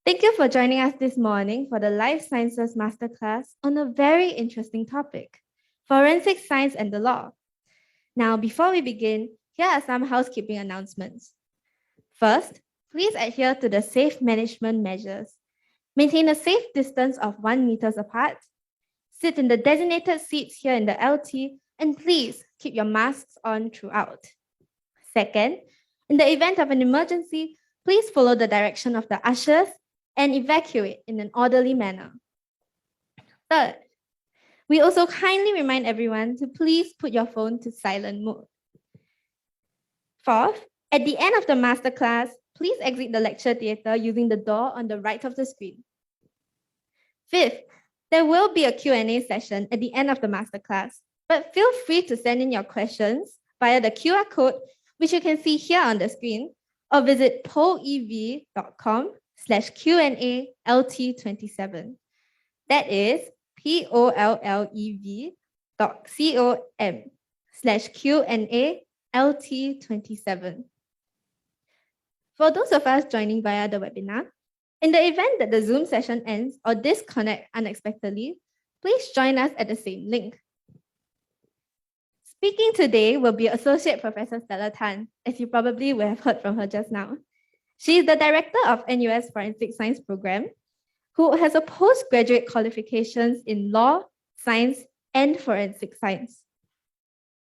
Thank you for joining us this morning for the Life Sciences Masterclass on a very interesting topic, forensic science and the law. Now, before we begin, here are some housekeeping announcements. First, please adhere to the safe management measures. Maintain a safe distance of 1 meter apart. Sit in the designated seats here in the LT, and please keep your masks on throughout. Second, in the event of an emergency, please follow the direction of the ushers and evacuate in an orderly manner. Third, we also kindly remind everyone to please put your phone to silent mode. Fourth, at the end of the masterclass, please exit the lecture theatre using the door on the right of the screen. Fifth, there will be a Q&A session at the end of the masterclass, but feel free to send in your questions via the QR code, which you can see here on the screen, or visit pollev.com/Q&A-LT27. That is pollev.com/Q&A-LT27. For those of us joining via the webinar, in the event that the Zoom session ends or disconnect unexpectedly, please join us at the same link. Speaking today will be Associate Professor Stella Tan, as you probably will have heard from her just now. She is the Director of NUS Forensic Science Program, who has a postgraduate qualifications in law, science, and forensic science.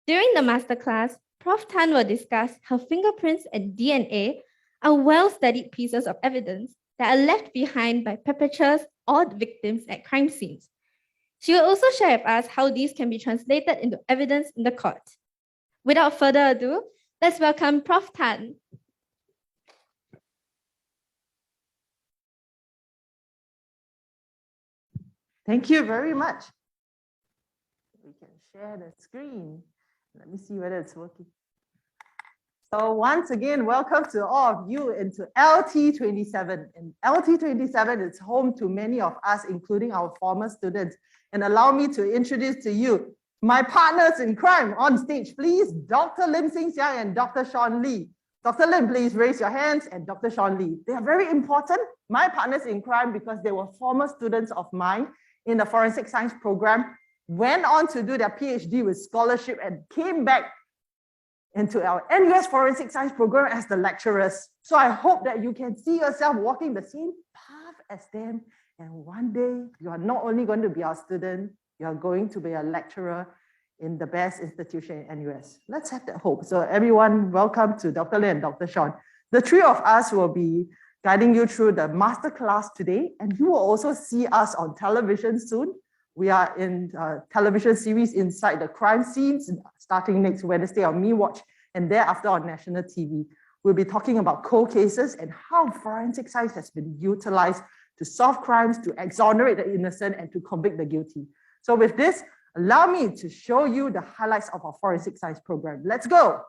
During the masterclass, Prof Tan will discuss how fingerprints and DNA are well-studied pieces of evidence that are left behind by perpetrators or victims at crime scenes. She will also share with us how these can be translated into evidence in the court. Without further ado, let's welcome Prof Tan. Thank you very much. We can share the screen. Let me see whether it's working. So once again, welcome to all of you into LT27. And LT27 is home to many of us, including our former students. And allow me to introduce to you my partners in crime on stage, please. Dr. Lim Sing Siang and Dr. Sean Lee. Dr. Lim, please raise your hands, and Dr. Sean Lee. They are very important, my partners in crime, because they were former students of mine in the forensic science program, went on to do their PhD with scholarship and came back into our NUS forensic science program as the lecturers. So I hope that you can see yourself walking the same path as them. And one day you are not only going to be our student, you are going to be a lecturer in the best institution in NUS. Let's have that hope. So everyone, welcome to Dr. Lee and Dr. Sean. The three of us will be guiding you through the masterclass today, and you will also see us on television soon. We are in a television series Inside the Crime Scenes, starting next Wednesday on Me Watch, and thereafter on national TV. We'll be talking about cold cases and how forensic science has been utilized to solve crimes, to exonerate the innocent, and to convict the guilty. So with this, allow me to show you the highlights of our forensic science program. Let's go.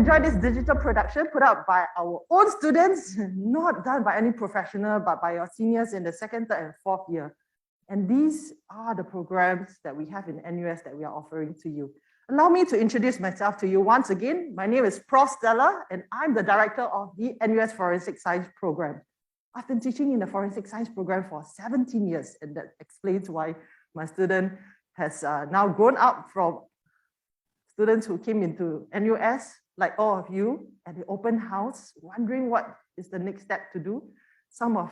enjoy this digital production put out by our own students, not done by any professional, but by your seniors in the second, third, and fourth year. And these are the programs that we have in NUS that we are offering to you. Allow me to introduce myself to you once again. My name is Prof Stella, and I'm the director of the NUS Forensic Science program. I've been teaching in the Forensic Science program for 17 years, and that explains why my student has now grown up from students who came into NUS, like all of you, at the open house, wondering what is the next step to do. Some of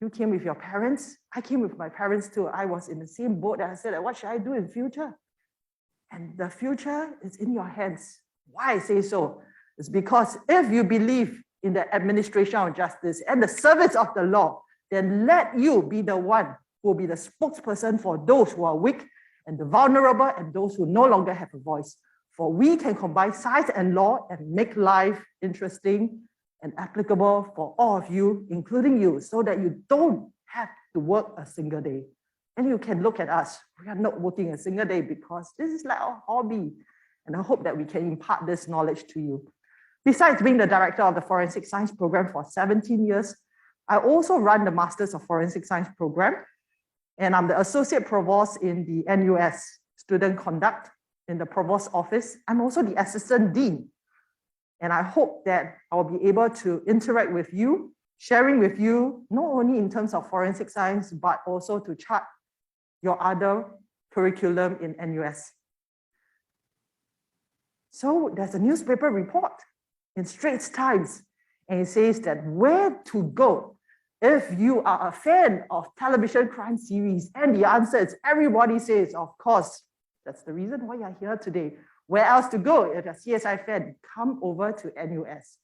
you came with your parents. I came with my parents too. I was in the same boat that I said, what should I do in future? And the future is in your hands. Why I say so? It's because if you believe in the administration of justice and the service of the law, then let you be the one who will be the spokesperson for those who are weak and the vulnerable and those who no longer have a voice. For we can combine science and law and make life interesting and applicable for all of you, including you, so that you don't have to work a single day. And you can look at us. We are not working a single day because this is like our hobby. And I hope that we can impart this knowledge to you. Besides being the director of the Forensic Science program for 17 years, I also run the Masters of Forensic Science program. And I'm the Associate Provost in the NUS Student Conduct in the Provost Office. I'm also the Assistant Dean. And I hope that I'll be able to interact with you, sharing with you, not only in terms of forensic science, but also to chart your other curriculum in NUS. So there's a newspaper report in Straits Times, and it says that where to go if you are a fan of television crime series. And the answer is everybody says, of course, that's the reason why you're here today. Where else to go? If you're a CSI fan, come over to NUS.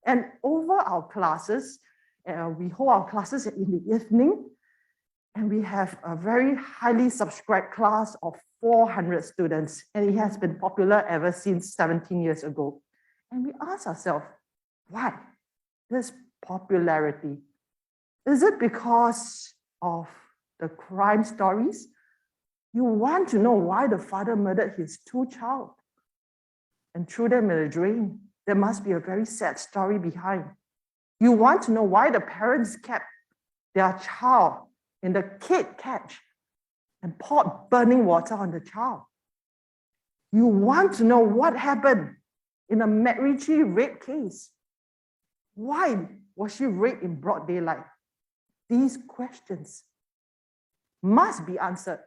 And over our classes, we hold our classes in the evening, and we have a very highly subscribed class of 400 students, and it has been popular ever since 17 years ago. And we ask ourselves, why this popularity? Is it because of the crime stories? You want to know why the father murdered his two children and threw them in a drain. There must be a very sad story behind. You want to know why the parents kept their child in the kid catch and poured burning water on the child. You want to know what happened in a McRitchie rape case. Why was she raped in broad daylight? These questions must be answered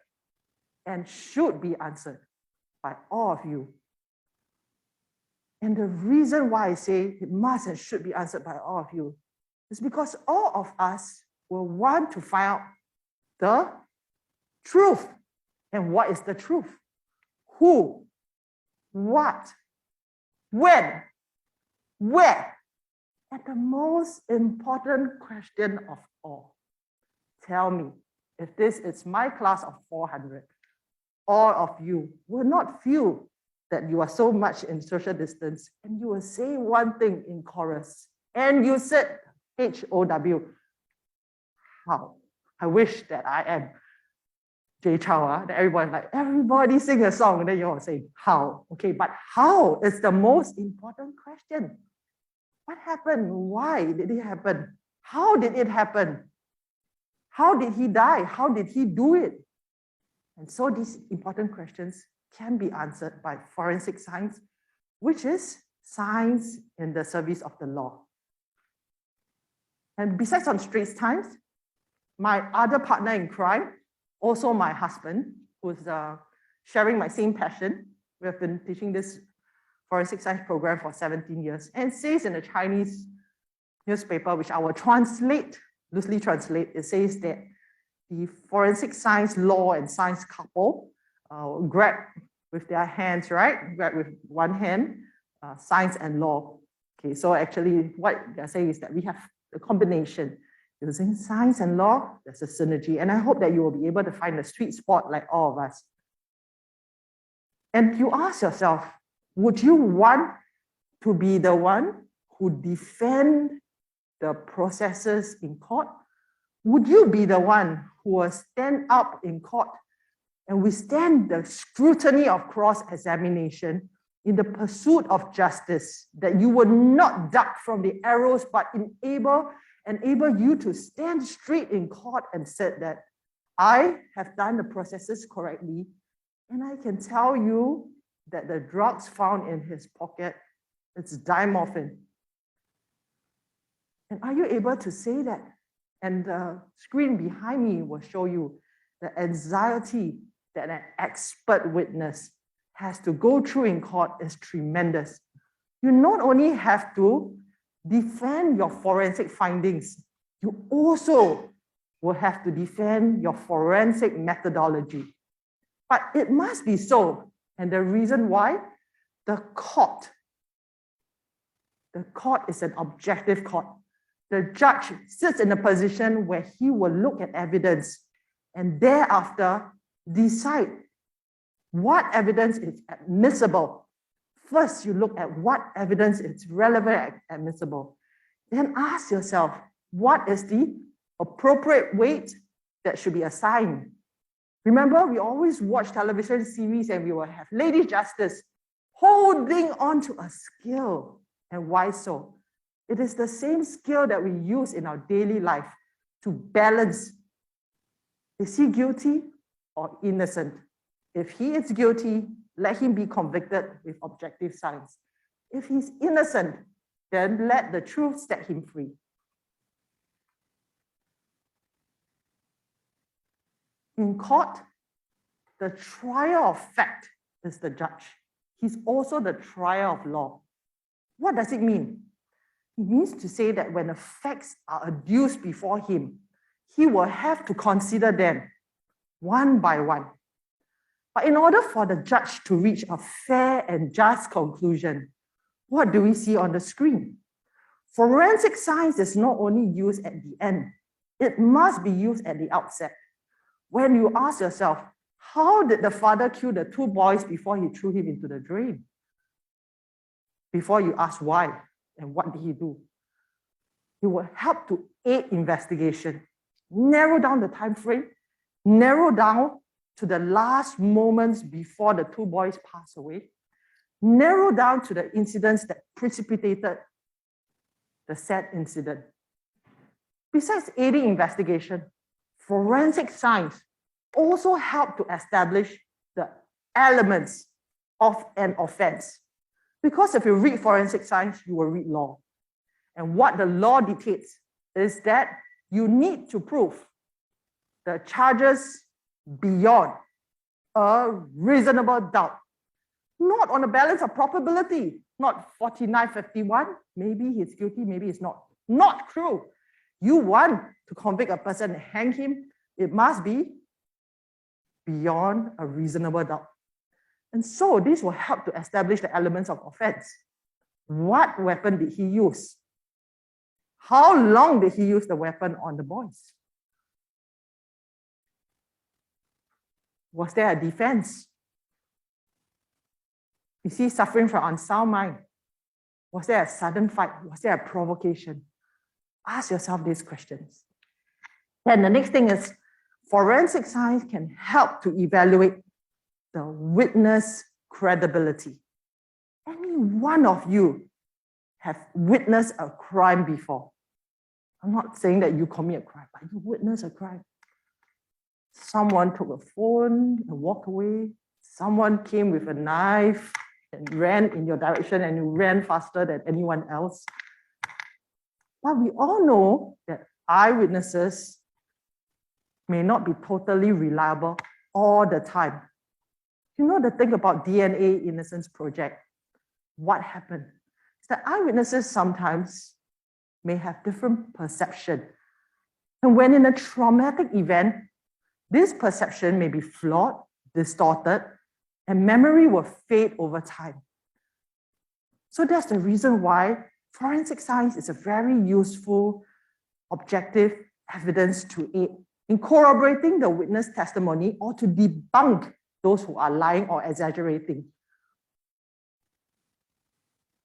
and should be answered by all of you. And the reason why I say it must and should be answered by all of you is because all of us will want to find out the truth. And what is the truth? Who? What? When? Where? And the most important question of all, tell me, if this is my class of 400, all of you will not feel that you are so much in social distance, and you will say one thing in chorus, and you said HOW. How? I wish that I am Jay Chow, that everybody sing a song, and then you all say, how? Okay, but how is the most important question. What happened? Why did it happen? How did it happen? How did he die? How did he do it? And so these important questions can be answered by forensic science, which is science in the service of the law. And besides on Straits Times, my other partner in crime, also my husband, who's sharing my same passion. We have been teaching this forensic science program for 17 years, and it says in the Chinese newspaper, which I will translate, loosely translate, it says that the forensic science law and science couple grab with their hands, right? Grab with one hand, science and law. Okay, so actually what they're saying is that we have a combination. Using science and law, there's a synergy. And I hope that you will be able to find a sweet spot like all of us. And you ask yourself, would you want to be the one who defend the processes in court? Would you be the one who will stand up in court and withstand the scrutiny of cross-examination in the pursuit of justice, that you would not duck from the arrows, but enable you to stand straight in court and said that I have done the processes correctly, and I can tell you that the drugs found in his pocket, it's dimorphin. And are you able to say that? And the screen behind me will show you the anxiety that an expert witness has to go through in court is tremendous. You not only have to defend your forensic findings, you also will have to defend your forensic methodology. But it must be so. And the reason why, the court is an objective court. The judge sits in a position where he will look at evidence and thereafter decide what evidence is admissible. First, you look at what evidence is relevant and admissible. Then ask yourself, what is the appropriate weight that should be assigned? Remember, we always watch television series and we will have Lady Justice holding on to a skill. And why so? It is the same skill that we use in our daily life to balance, is he guilty or innocent? If he is guilty, let him be convicted with objective science. If he's innocent, then let the truth set him free. In court, the trier of fact is the judge. He's also the trier of law. What does it mean? It means to say that when the facts are adduced before him, he will have to consider them one by one. But in order for the judge to reach a fair and just conclusion, what do we see on the screen? Forensic science is not only used at the end, it must be used at the outset. When you ask yourself, how did the father kill the two boys before he threw him into the drain? Before you ask why and what did he do? It will help to aid investigation, narrow down the time frame, narrow down to the last moments before the two boys pass away, narrow down to the incidents that precipitated the said incident. Besides aiding investigation, forensic science also help to establish the elements of an offense. Because if you read forensic science, you will read law. And what the law dictates is that you need to prove the charges beyond a reasonable doubt. Not on a balance of probability, not 49-51, maybe he's guilty, maybe he's not. Not true. You want to convict a person and hang him, it must be beyond a reasonable doubt. And so this will help to establish the elements of offense. What weapon did he use? How long did he use the weapon on the boys? Was there a defense? Is he suffering from unsound mind? Was there a sudden fight? Was there a provocation? Ask yourself these questions. Then the next thing is, forensic science can help to evaluate the witness credibility. Any one of you have witnessed a crime before. I'm not saying that you commit a crime, but you witnessed a crime. Someone took a phone and walked away. Someone came with a knife and ran in your direction and you ran faster than anyone else. But we all know that eyewitnesses may not be totally reliable all the time. You know the thing about DNA Innocence Project? What happened? Is that eyewitnesses sometimes may have different perception. And when in a traumatic event, this perception may be flawed, distorted, and memory will fade over time. So that's the reason why forensic science is a very useful, objective evidence to aid in corroborating the witness testimony or to debunk those who are lying or exaggerating.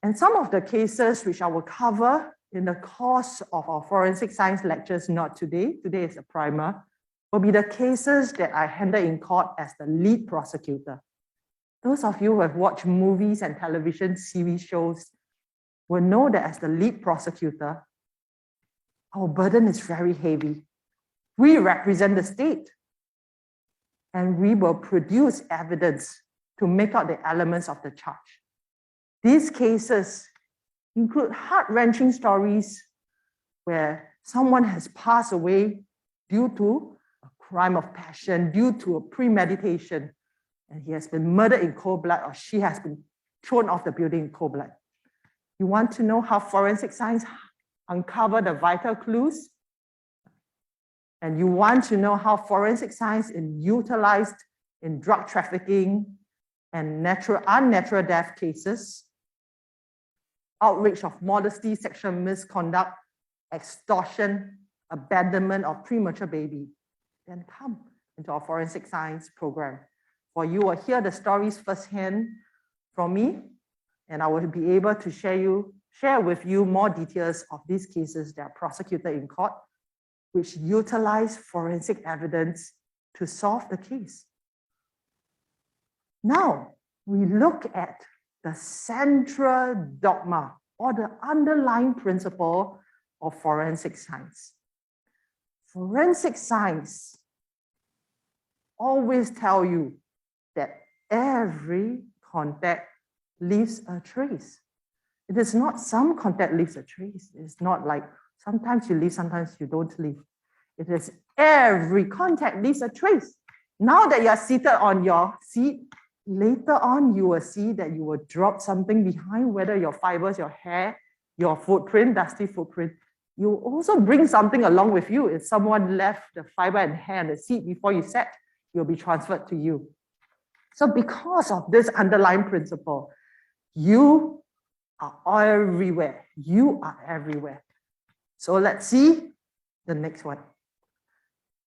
And some of the cases which I will cover in the course of our forensic science lectures, not today, today is a primer, will be the cases that I handle in court as the lead prosecutor. Those of you who have watched movies and television series shows will know that as the lead prosecutor, our burden is very heavy. We represent the state, and we will produce evidence to make out the elements of the charge. These cases include heart-wrenching stories where someone has passed away due to a crime of passion, due to a premeditation, and he has been murdered in cold blood, or she has been thrown off the building in cold blood. You want to know how forensic science uncover the vital clues? And you want to know how forensic science is utilized in drug trafficking and unnatural death cases, outrage of modesty, sexual misconduct, extortion, abandonment of premature baby, then come into our forensic science program. For you will hear the stories firsthand from me, and I will be able to share with you more details of these cases that are prosecuted in court, which utilize forensic evidence to solve the case. Now, we look at the central dogma or the underlying principle of forensic science. Forensic science always tell you that every contact leaves a trace. It is not some contact leaves a trace. It's not like sometimes you leave, sometimes you don't leave. It is every contact leaves a trace. Now that you are seated on your seat, later on you will see that you will drop something behind, whether your fibers, your hair, your footprint, dusty footprint. You also bring something along with you. If someone left the fiber and hair on the seat before you sat, you'll be transferred to you. So because of this underlying principle, you are everywhere. You are everywhere. So let's see the next one.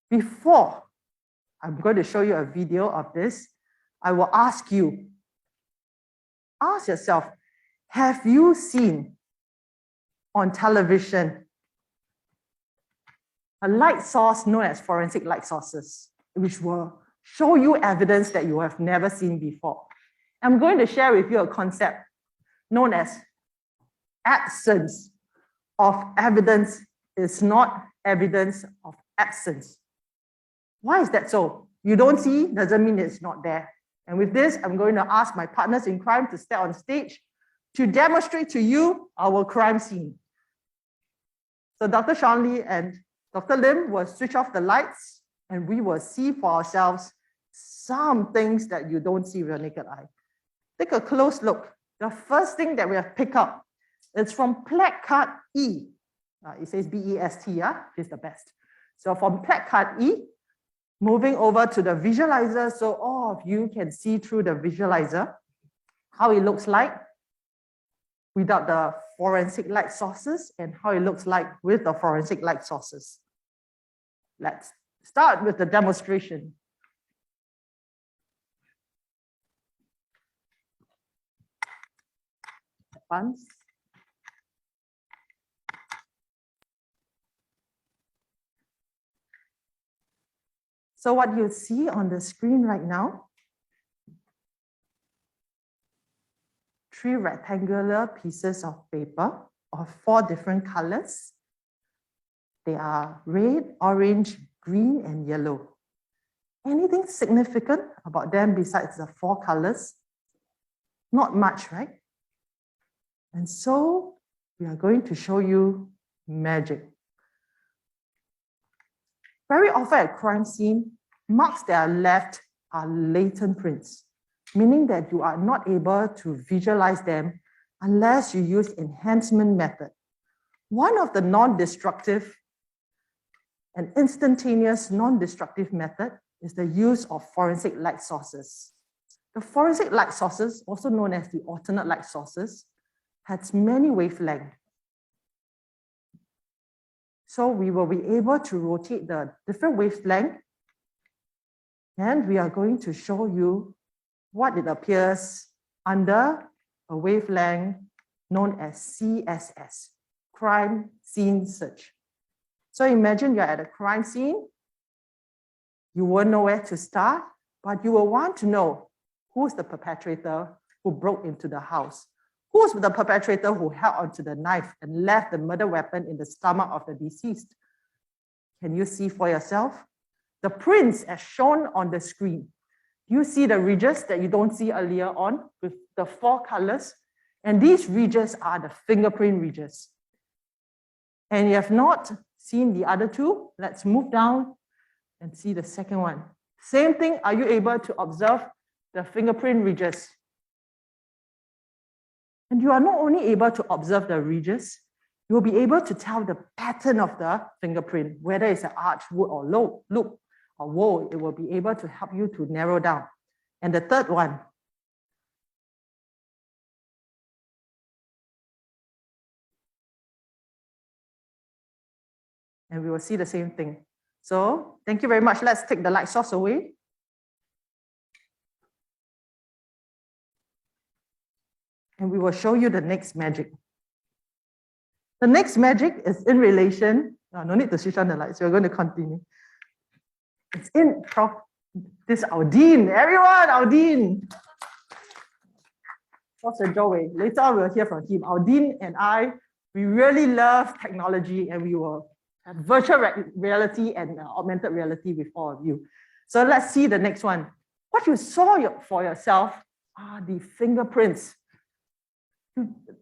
Before I'm going to show you a video of this, I will ask yourself, have you seen on television a light source known as forensic light sources, which will show you evidence that you have never seen before? I'm going to share with you a concept known as absence of evidence is not evidence of absence. Why is that so? You don't see doesn't mean it's not there. And with this, I'm going to ask my partners in crime to step on stage to demonstrate to you our crime scene. So Dr. Sean Lee and Dr. Lim will switch off the lights, and we will see for ourselves some things that you don't see with your naked eye. Take a close look. The first thing that we have picked up is from placard E. It says BEST, yeah? It's the best. So from placard E, moving over to the visualizer, so all of you can see through the visualizer how it looks like without the forensic light sources and how it looks like with the forensic light sources. Let's start with the demonstration. Advance. So what you see on the screen right now, 3 rectangular pieces of paper of 4 different colors. They are red, orange, green, and yellow. Anything significant about them besides the 4 colors? Not much, right? And so we are going to show you magic. Very often at crime scene, marks that are left are latent prints, meaning that you are not able to visualize them unless you use enhancement method. One of the non-destructive and instantaneous non-destructive method is the use of forensic light sources. The forensic light sources, also known as the alternate light sources, has many wavelengths. So we will be able to rotate the different wavelength, and we are going to show you what it appears under a wavelength known as CSS, crime scene search. So imagine you're at a crime scene, you won't know where to start, but you will want to know Who's the perpetrator who broke into the house? Who's the perpetrator who held onto the knife and left the murder weapon in the stomach of the deceased? Can you see for yourself? The prints as shown on the screen. You see the ridges that you don't see earlier on with the 4 colors? And these ridges are the fingerprint ridges. And you have not seen the other 2. Let's move down and see the second one. Same thing, are you able to observe the fingerprint ridges? And you are not only able to observe the ridges, you will be able to tell the pattern of the fingerprint, whether it's an arch, wood, or loop, or wall. It will be able to help you to narrow down. And the third one, and we will see the same thing. So thank you very much. Let's take the light source away. And we will show you the next magic. The next magic is in relation, no need to switch on the lights, we're going to continue. It's in Prof. This is our Dean, everyone, our Dean. Professor Joey. Later on, we'll hear from him. Our Dean and I, we really love technology, and we will have virtual reality and augmented reality with all of you. So let's see the next one. What you saw for yourself are the fingerprints.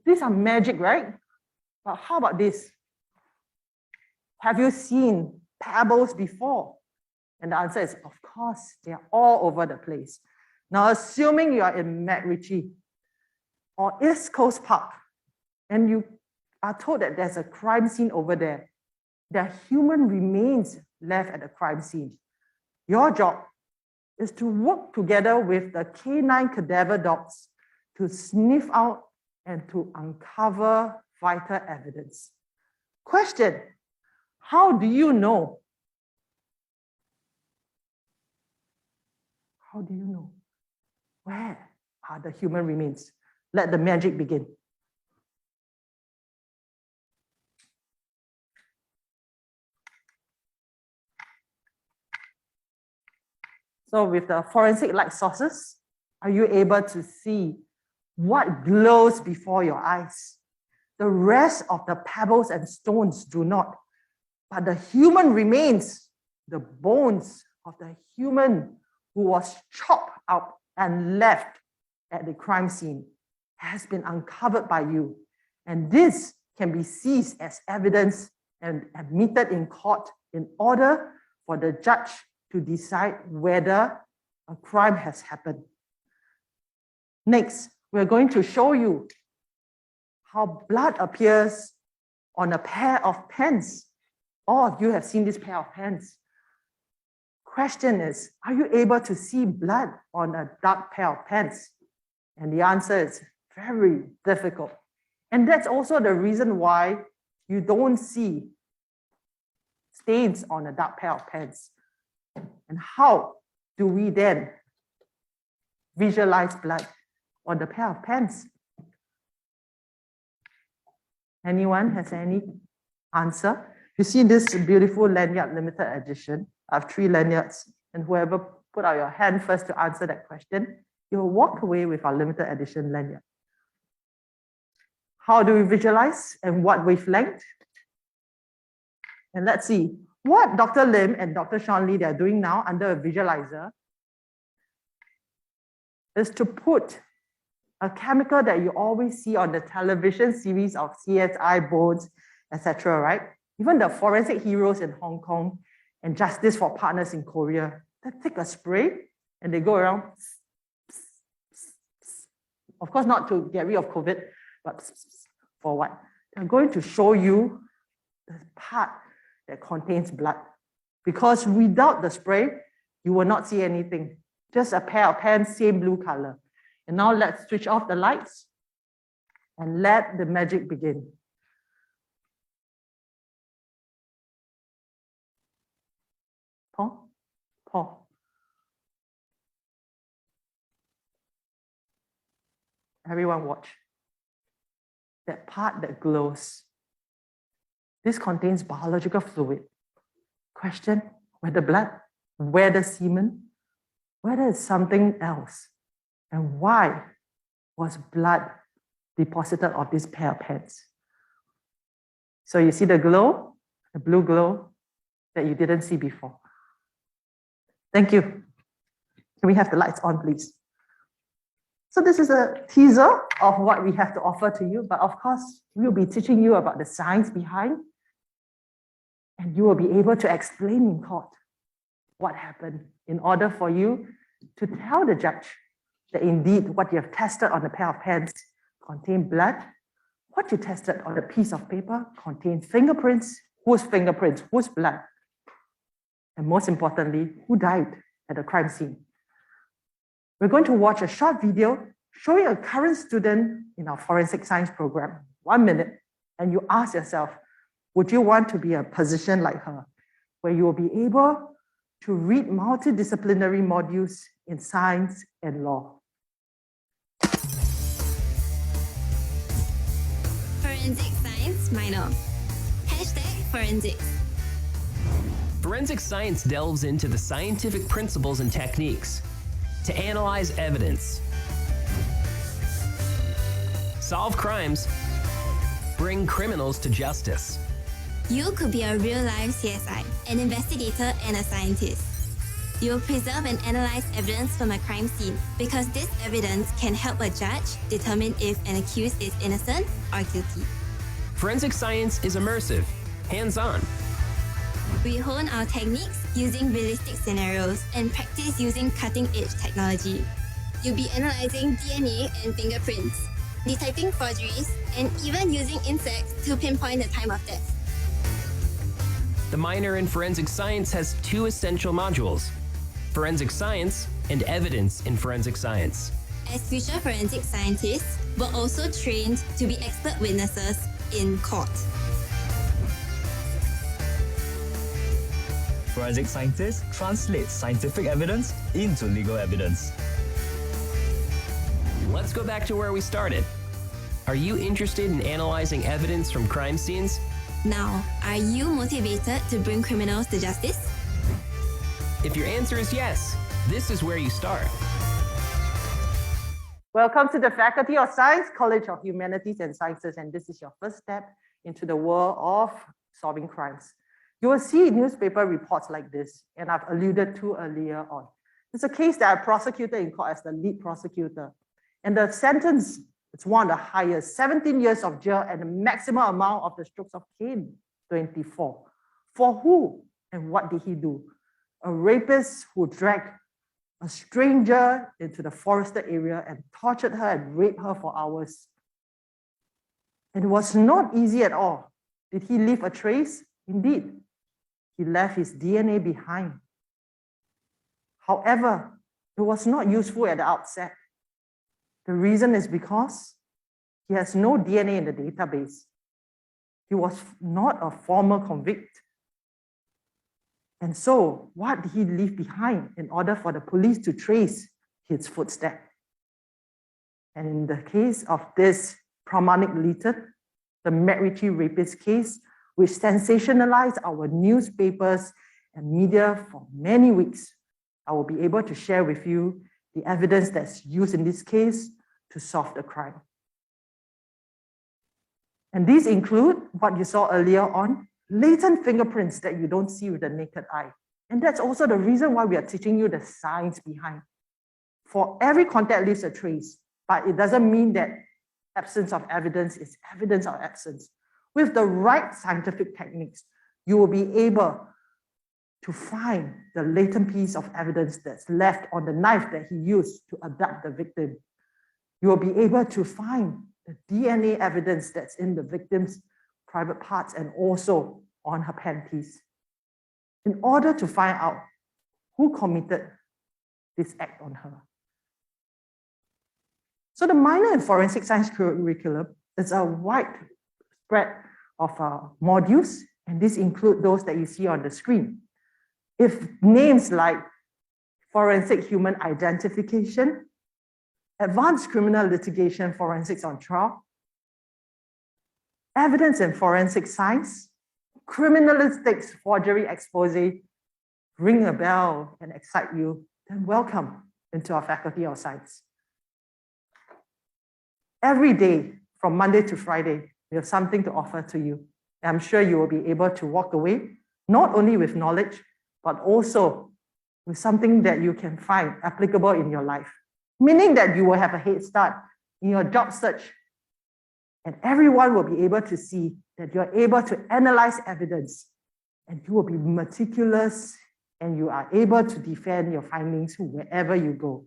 These are magic, right? But how about this? Have you seen pebbles before? And the answer is, of course, they are all over the place. Now, assuming you are in MacRitchie or East Coast Park, and you are told that there's a crime scene over there, there are human remains left at the crime scene. Your job is to work together with the canine cadaver dogs to sniff out and to uncover vital evidence. Question, how do you know? How do you know? Where are the human remains? Let the magic begin. So with the forensic light sources, are you able to see what glows before your eyes? The rest of the pebbles and stones do not, but the human remains, the bones of the human who was chopped out and left at the crime scene has been uncovered by you. And this can be seized as evidence and admitted in court in order for the judge to decide whether a crime has happened. Next, we're going to show you how blood appears on a pair of pens. All of you have seen this pair of pens. Question is, are you able to see blood on a dark pair of pens? And the answer is very difficult. And that's also the reason why you don't see stains on a dark pair of pens. And how do we then visualize blood on the pair of pens? Anyone has any answer? You see this beautiful lanyard limited edition. I have 3 lanyards, and whoever put out your hand first to answer that question, you'll walk away with our limited edition lanyard. How do we visualize and what wavelength? And let's see what Dr. Lim and Dr. Sean Lee, they're doing now under a visualizer is to put a chemical that you always see on the television series of CSI, Bones, etc., right? Even the forensic heroes in Hong Kong and Justice for Partners in Korea, they take a spray and they go around. Of course, not to get rid of COVID, but for what? They're going to show you the part that contains blood. Because without the spray, you will not see anything. Just a pair of pens, same blue color. And now let's switch off the lights and let the magic begin. Paul. Everyone watch. That part that glows. This contains biological fluid. Question, whether blood, whether semen, whether it's something else. And why was blood deposited on this pair of pants? So you see the glow, the blue glow that you didn't see before. Thank you. Can we have the lights on, please? So this is a teaser of what we have to offer to you, but of course, we'll be teaching you about the science behind, and you will be able to explain in court what happened in order for you to tell the judge that indeed what you have tested on a pair of pants contained blood, what you tested on a piece of paper contained fingerprints, whose blood, and most importantly, who died at the crime scene. We're going to watch a short video showing a current student in our forensic science program, 1 minute, and you ask yourself, would you want to be in a position like her, where you will be able to read multidisciplinary modules in science and law? Forensic Science Minor. #Forensics. Forensic science delves into the scientific principles and techniques to analyze evidence, solve crimes, bring criminals to justice. You could be a real-life CSI, an investigator and a scientist. You will preserve and analyze evidence from a crime scene because this evidence can help a judge determine if an accused is innocent or guilty. Forensic science is immersive, hands-on. We hone our techniques using realistic scenarios and practice using cutting-edge technology. You'll be analyzing DNA and fingerprints, detecting forgeries, and even using insects to pinpoint the time of death. The minor in forensic science has 2 essential modules: forensic science and evidence in forensic science. As future forensic scientists, we're also trained to be expert witnesses in court. Forensic scientists translate scientific evidence into legal evidence. Let's go back to where we started. Are you interested in analyzing evidence from crime scenes? Now, are you motivated to bring criminals to justice? If your answer is yes, this is where you start. Welcome to the Faculty of Science, College of Humanities and Sciences, and this is your first step into the world of solving crimes. You will see newspaper reports like this, and I've alluded to earlier on. It's a case that I prosecuted in court as the lead prosecutor, and the sentence is one of the highest, 17 years of jail and the maximum amount of the strokes of cane, 24. For who and what did he do? A rapist who dragged a stranger into the forested area and tortured her and raped her for hours. And it was not easy at all. Did he leave a trace? Indeed, he left his DNA behind. However, it was not useful at the outset. The reason is because he has no DNA in the database. He was not a former convict. And so, what did he leave behind in order for the police to trace his footsteps? And in the case of this Pramanik Litton, the Meritorious rapist case, which sensationalized our newspapers and media for many weeks, I will be able to share with you the evidence that's used in this case to solve the crime. And these include what you saw earlier on, latent fingerprints that you don't see with the naked eye. And that's also the reason why we are teaching you the science behind. For every contact leaves a trace, but it doesn't mean that absence of evidence is evidence of absence. With the right scientific techniques, you will be able to find the latent piece of evidence that's left on the knife that he used to abduct the victim. You will be able to find the DNA evidence that's in the victim's private parts and also on her panties, in order to find out who committed this act on her. So the minor in forensic science curriculum is a wide spread of modules, and these include those that you see on the screen. If names like forensic human identification, advanced criminal litigation forensics on trial, evidence in forensic science, criminalistics forgery expose ring a bell and excite you, then welcome into our Faculty of Science. every day from Monday to Friday, we have something to offer to you. And I'm sure you will be able to walk away, not only with knowledge, but also with something that you can find applicable in your life. Meaning that you will have a head start in your job search. And everyone will be able to see that you're able to analyze evidence, and you will be meticulous, and you are able to defend your findings wherever you go.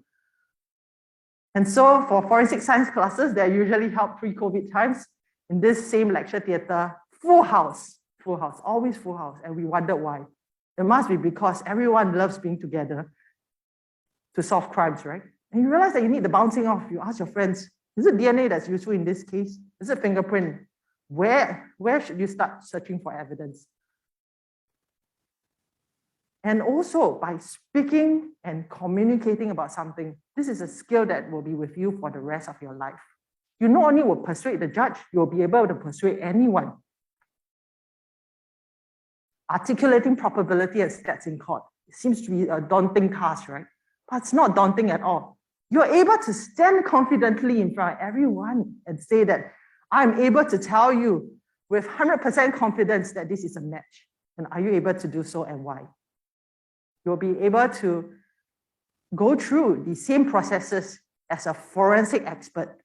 And so for forensic science classes, they're usually held pre-COVID times in this same lecture theater, full house, always full house. And we wondered why. It must be because everyone loves being together to solve crimes, right? And you realize that you need the bouncing off. You ask your friends, is it DNA that's useful in this case? Is it fingerprint? Where should you start searching for evidence? And also by speaking and communicating about something, this is a skill that will be with you for the rest of your life. You not only will persuade the judge, you'll be able to persuade anyone. Articulating probability and stats in court. It seems to be a daunting task, right? But it's not daunting at all. You're able to stand confidently in front of everyone and say that I'm able to tell you with 100% confidence that this is a match. And are you able to do so, and why? You'll be able to go through the same processes as a forensic expert,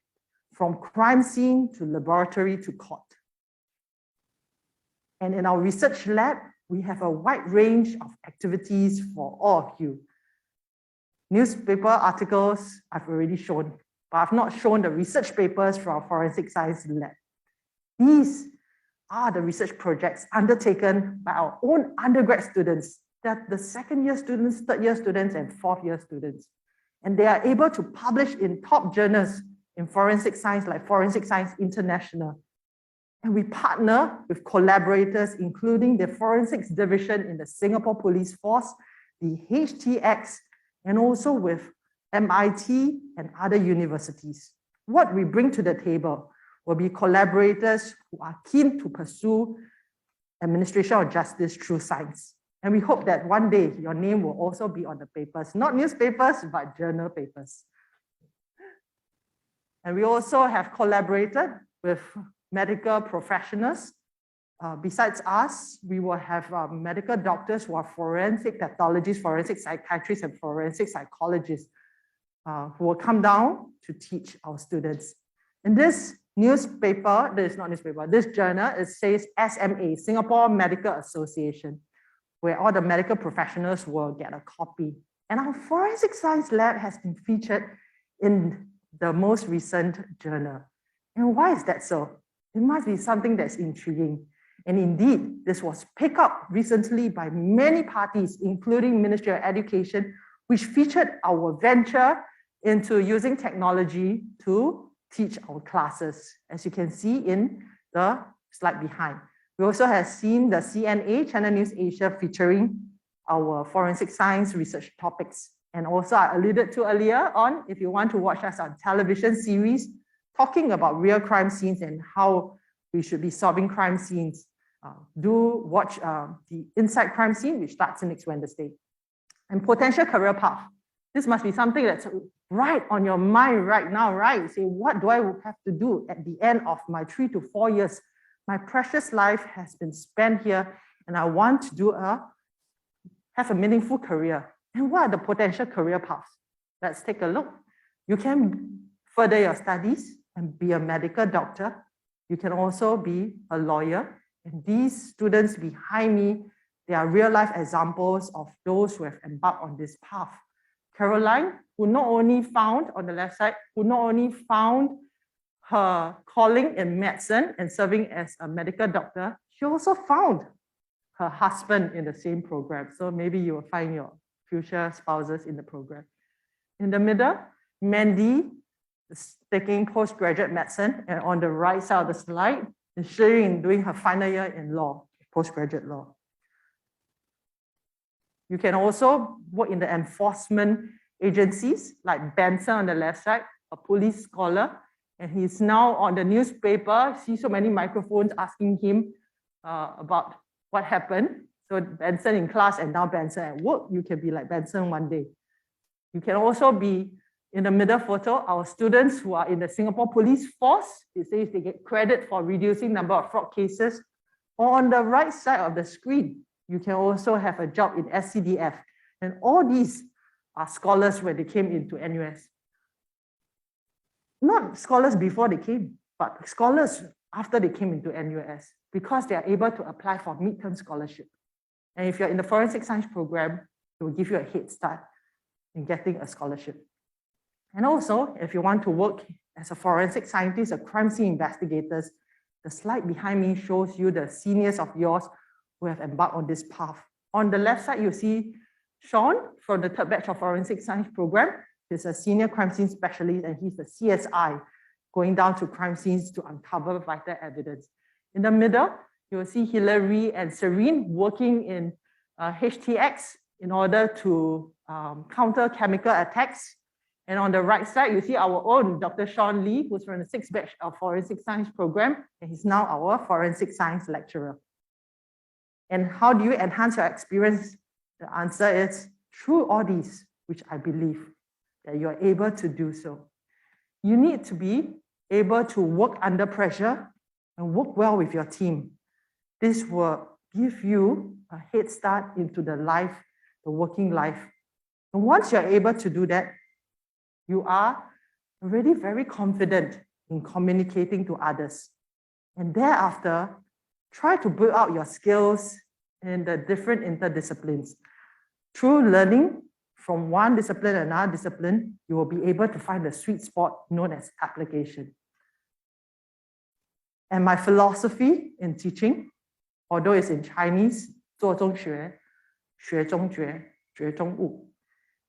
from crime scene to laboratory to court. And in our research lab, we have a wide range of activities for all of you. Newspaper articles I've already shown, but I've not shown the research papers from our forensic science lab. These are the research projects undertaken by our own undergrad students, that the second-year students, third-year students, and fourth-year students. And they are able to publish in top journals in forensic science like Forensic Science International. And we partner with collaborators, including the Forensics Division in the Singapore Police Force, the HTX, and also with MIT and other universities. What we bring to the table will be collaborators who are keen to pursue administration of justice through science. And we hope that one day your name will also be on the papers, not newspapers, but journal papers. And we also have collaborated with medical professionals. Besides us, we will have medical doctors who are forensic pathologists, forensic psychiatrists, and forensic psychologists who will come down to teach our students. In this newspaper, this journal, it says SMA, Singapore Medical Association, where all the medical professionals will get a copy. And our forensic science lab has been featured in the most recent journal. And why is that so? It must be something that's intriguing. And indeed, this was picked up recently by many parties, including Ministry of Education, which featured our venture into using technology to teach our classes, as you can see in the slide behind. We also have seen the CNA, Channel News Asia, featuring our forensic science research topics. And also I alluded to earlier on, if you want to watch us on television series, talking about real crime scenes and how we should be solving crime scenes, do watch the Inside Crime Scene, which starts next Wednesday. And potential career path. This must be something that's right on your mind right now, right? Say, what do I have to do at the end of my 3 to 4 years? My precious life has been spent here, and I want to have a meaningful career. And what are the potential career paths? Let's take a look. You can further your studies and be a medical doctor. You can also be a lawyer. And these students behind me, they are real-life examples of those who have embarked on this path. Caroline, who not only found, on the left side, who not only found her calling in medicine and serving as a medical doctor, she also found her husband in the same program. So maybe you will find your future spouses in the program. In the middle, Mandy is taking postgraduate medicine, and on the right side of the slide is Shirin doing her final year in law, postgraduate law. You can also work in the enforcement agencies like Benson on the left side, a police scholar, and he's now on the newspaper. See so many microphones asking him about what happened. So Benson in class and now Benson at work. You can be like Benson one day. You can also be In the middle photo, our students who are in the Singapore Police Force, it says they get credit for reducing number of fraud cases. Or on the right side of the screen, you can also have a job in SCDF. And all these are scholars when they came into NUS. Not scholars before they came, but scholars after they came into NUS, because they are able to apply for midterm scholarship. And if you're in the forensic science program, it will give you a head start in getting a scholarship. And also, if you want to work as a forensic scientist, a crime scene investigators, the slide behind me shows you the seniors of yours who have embarked on this path. On the left side, you see Sean from the third batch of forensic science program. He's a senior crime scene specialist and he's the CSI going down to crime scenes to uncover vital evidence. In the middle, you will see Hilary and Serene working in HTX in order to counter chemical attacks. And on the right side, you see our own Dr. Sean Lee, who's from the sixth batch of forensic science program, and he's now our forensic science lecturer. And how do you enhance your experience? The answer is through all these, which I believe that you're able to do so. You need to be able to work under pressure and work well with your team. This will give you a head start into the life, the working life. And once you're able to do that, you are already very confident in communicating to others. And thereafter, try to build out your skills in the different interdisciplines. Through learning from one discipline to another discipline, you will be able to find the sweet spot known as application. And my philosophy in teaching, although it's in Chinese, 做中学, 学中觉, 觉中悟.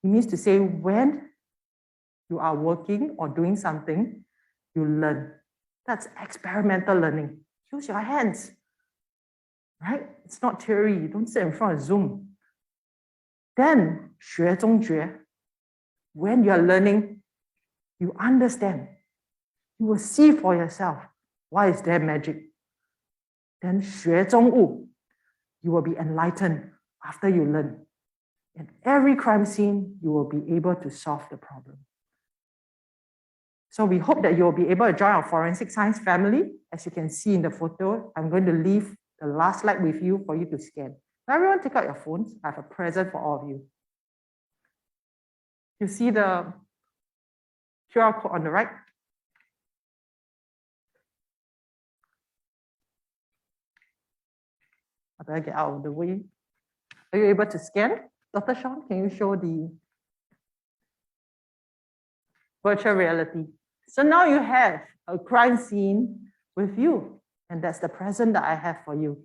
It means to say when you are working or doing something, you learn. That's experimental learning. Use your hands, right? It's not theory. You don't sit in front of Zoom. Then, 学中觉, when you are learning, you understand. You will see for yourself why is there magic. Then, 学中悟, you will be enlightened after you learn. In every crime scene, you will be able to solve the problem. So we hope that you will be able to join our forensic science family. As you can see in the photo, I'm going to leave the last slide with you for you to scan. Now everyone take out your phones. I have a present for all of you. You see the QR code on the right? I better get out of the way. Are you able to scan? Dr. Sean, can you show the virtual reality? So now you have a crime scene with you, and that's the present that I have for you.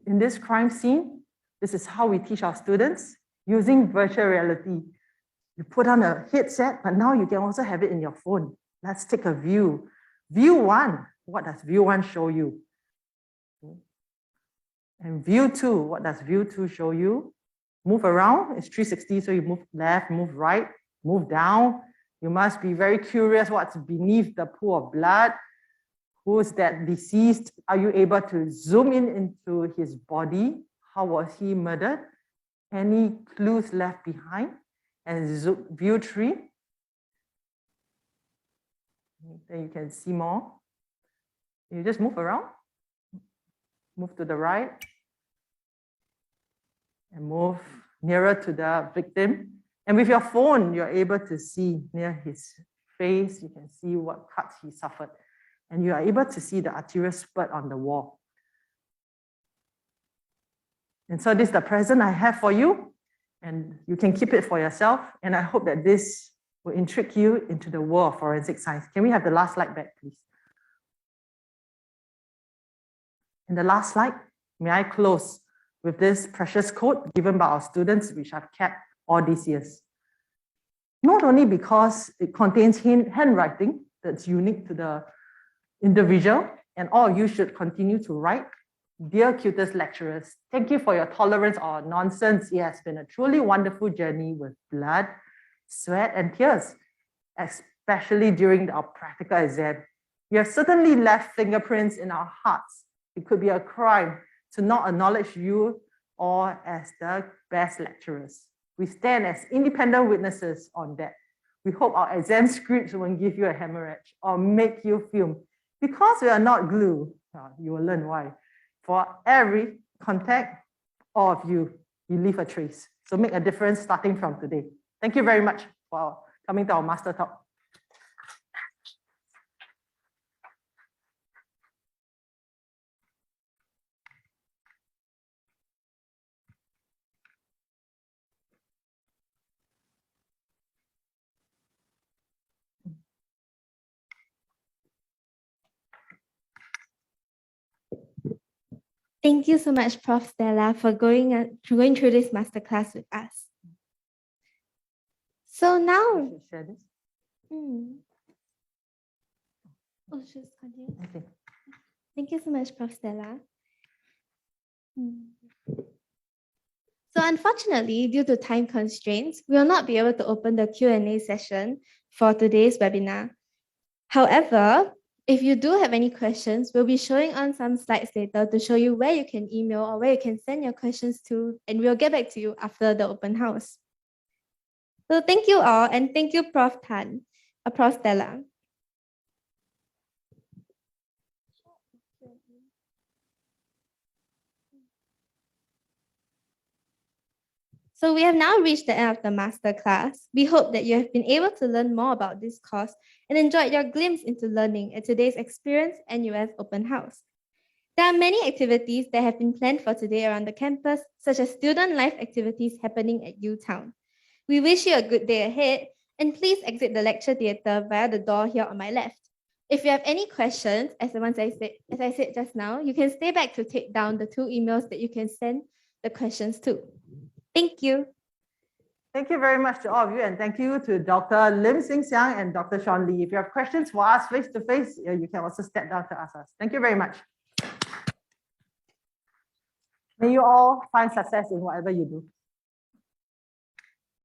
In this crime scene, this is how we teach our students using virtual reality. You put on a headset, but now you can also have it in your phone. Let's take a view. View 1, what does view 1 show you? And view 2, what does view 2 show you? Move around, it's 360, so you move left, move right, move down. You must be very curious what's beneath the pool of blood. Who's that deceased? Are you able to zoom in into his body? How was he murdered? Any clues left behind? And view 3. Then you can see more. You just move around. Move to the right. And move nearer to the victim. And with your phone, you're able to see near his face, you can see what cuts he suffered. And you are able to see the arterial spurt on the wall. And so this is the present I have for you. And you can keep it for yourself. And I hope that this will intrigue you into the world of forensic science. Can we have the last slide back, please? And the last slide, may I close with this precious quote given by our students, which I've kept all these years. Not only because it contains handwriting that's unique to the individual, and all of you should continue to write. Dear CUTUS lecturers, thank you for your tolerance or nonsense. It has been a truly wonderful journey with blood, sweat, and tears, especially during our practical exam. You have certainly left fingerprints in our hearts. It could be a crime to not acknowledge you all as the best lecturers. We stand as independent witnesses on that. We hope our exam scripts won't give you a hemorrhage or make you fume. Because we are not glue, you will learn why. For every contact, all of you leave a trace. So make a difference starting from today. Thank you very much for coming to our Master Talk. Thank you so much, Prof Stella, for going through this masterclass with us. So now, Share this. Oh, just continue. Okay. Thank you so much, Prof Stella. So unfortunately, due to time constraints, we will not be able to open the Q&A session for today's webinar. However, if you do have any questions, we'll be showing on some slides later to show you where you can email or where you can send your questions to, and we'll get back to you after the open house. So thank you all, and thank you, Prof Tan, Prof Stella. So we have now reached the end of the masterclass. We hope that you have been able to learn more about this course and enjoyed your glimpse into learning at today's Experience NUS Open House. There are many activities that have been planned for today around the campus, such as student life activities happening at UTown. We wish you a good day ahead, and please exit the lecture theatre via the door here on my left. If you have any questions, as I said just now, you can stay back to take down the 2 emails that you can send the questions to. Thank you. Thank you very much to all of you, and thank you to Dr. Lim Sing Siang and Dr. Sean Lee. If you have questions for us face to face, you can also step down to ask us. Thank you very much. May you all find success in whatever you do.